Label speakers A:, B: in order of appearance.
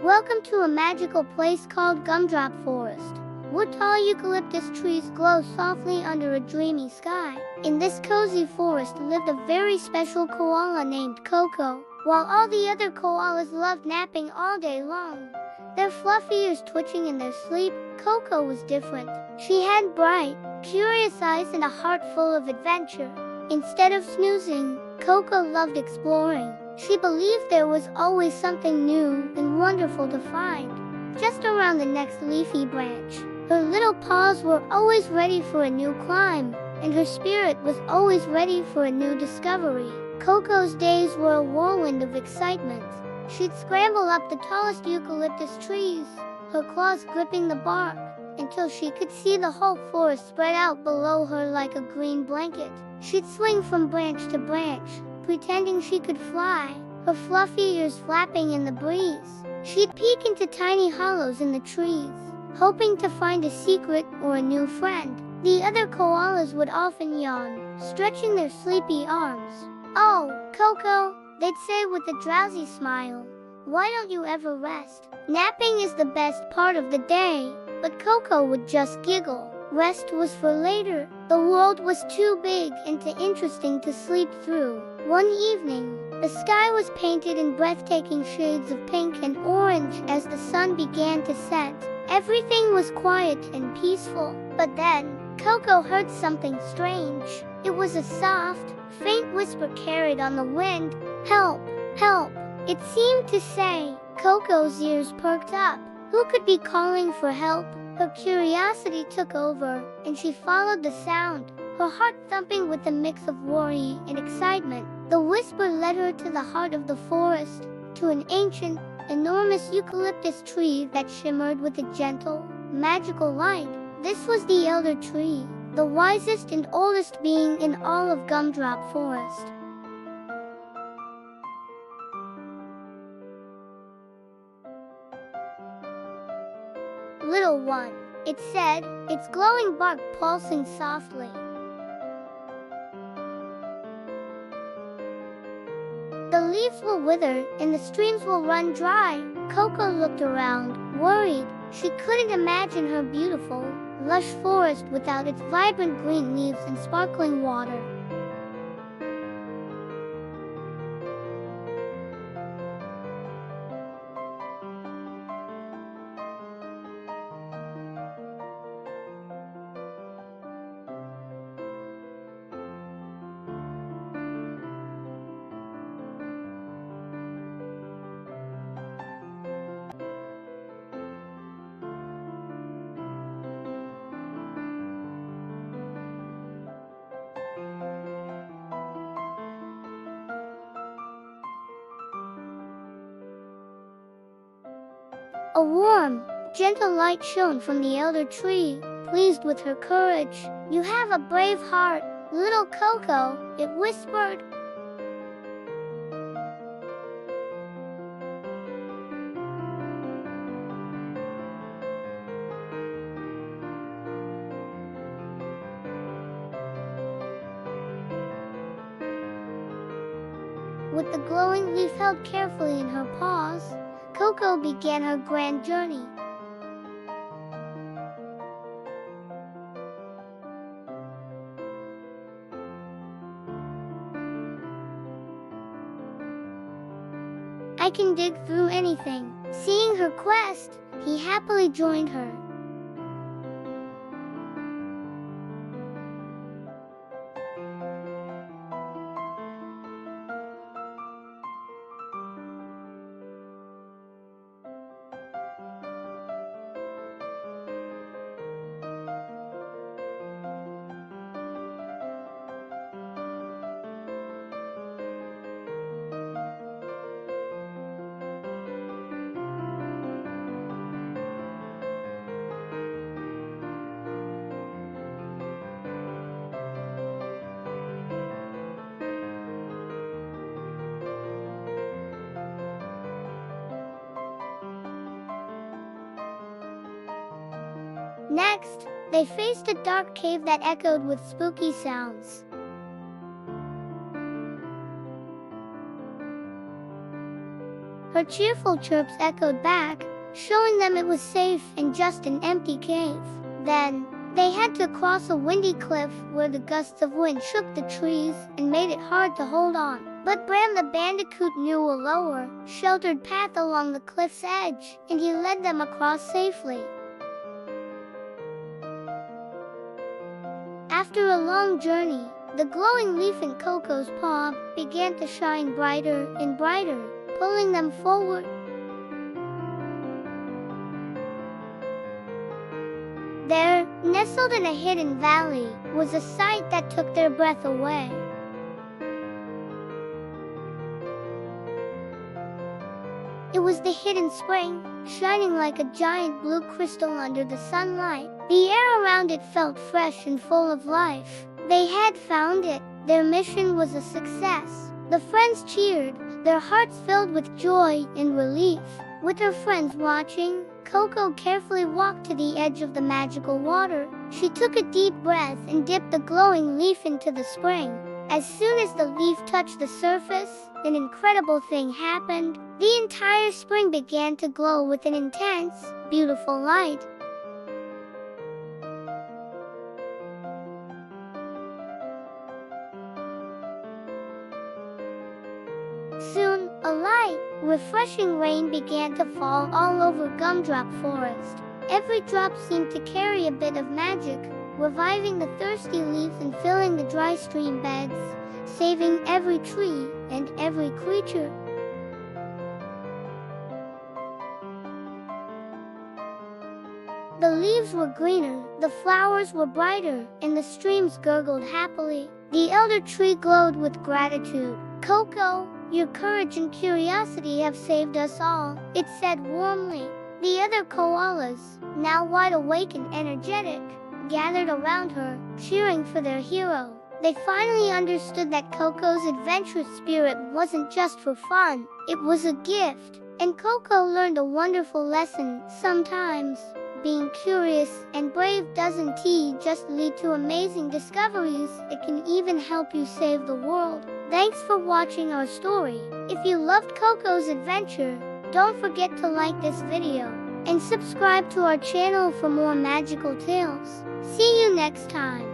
A: Welcome to a magical place called Gumdrop Forest. Wood tall eucalyptus trees glow softly under a dreamy sky. In this cozy forest lived a very special koala named Koko. While all the other koalas loved napping all day long, their fluffy ears twitching in their sleep, Koko was different. She had bright, curious eyes and a heart full of adventure. Instead of snoozing, Koko loved exploring. She believed there was always something new and wonderful to find. Just around the next leafy branch, her little paws were always ready for a new climb, and her spirit was always ready for a new discovery. Koko's days were a whirlwind of excitement. She'd scramble up the tallest eucalyptus trees, her claws gripping the bark, until she could see the whole forest spread out below her like a green blanket. She'd swing from branch to branch, pretending she could fly, her fluffy ears flapping in the breeze. She'd peek into tiny hollows in the trees, hoping to find a secret or a new friend. The other koalas would often yawn, stretching their sleepy arms. "Oh, Koko," they'd say with a drowsy smile, "why don't you ever rest? Napping is the best part of the day." But Koko would just giggle. Rest was for later. The world was too big and too interesting to sleep through. One evening, the sky was painted in breathtaking shades of pink and orange as the sun began to set. Everything was quiet and peaceful. But then, Koko heard something strange. It was a soft, faint whisper carried on the wind. "Help! Help!" It seemed to say. Koko's ears perked up. Who could be calling for help? Her curiosity took over, and she followed the sound, her heart thumping with a mix of worry and excitement. The whisper led her to the heart of the forest, to an ancient, enormous eucalyptus tree that shimmered with a gentle, magical light. This was the elder tree, the wisest and oldest being in all of Gumdrop Forest. "Little one," it said, its glowing bark pulsing softly. "The leaves will wither and the streams will run dry." Koko looked around, worried. She couldn't imagine her beautiful, lush forest without its vibrant green leaves and sparkling water. A warm, gentle light shone from the elder tree, pleased with her courage. "You have a brave heart, little Koko," it whispered. With the glowing leaf held carefully in her paws, Koko began her grand journey. "I can dig through anything." Seeing her quest, he happily joined her. Next, they faced a dark cave that echoed with spooky sounds. Her cheerful chirps echoed back, showing them it was safe and just an empty cave. Then, they had to cross a windy cliff where the gusts of wind shook the trees and made it hard to hold on. But Bram the Bandicoot knew a lower, sheltered path along the cliff's edge, and he led them across safely. After a long journey, the glowing leaf in Koko's paw began to shine brighter and brighter, pulling them forward. There, nestled in a hidden valley, was a sight that took their breath away. It was the hidden spring, shining like a giant blue crystal under the sunlight. The air around it felt fresh and full of life. They had found it. Their mission was a success. The friends cheered, their hearts filled with joy and relief. With her friends watching, Koko carefully walked to the edge of the magical water. She took a deep breath and dipped the glowing leaf into the spring. As soon as the leaf touched the surface, an incredible thing happened. The entire spring began to glow with an intense, beautiful light. Soon, a light, refreshing rain began to fall all over Gumdrop Forest. Every drop seemed to carry a bit of magic, reviving the thirsty leaves and filling the dry stream beds, saving every tree and every creature. The leaves were greener, the flowers were brighter, and the streams gurgled happily. The elder tree glowed with gratitude. "Koko, your courage and curiosity have saved us all," it said warmly. The other koalas, now wide awake and energetic, gathered around her, cheering for their hero. They finally understood that Koko's adventurous spirit wasn't just for fun, it was a gift. And Koko learned a wonderful lesson. Sometimes, being curious and brave doesn't just lead to amazing discoveries, it can even help you save the world. Thanks for watching our story. If you loved Koko's adventure, don't forget to like this video and subscribe to our channel for more magical tales. See you next time.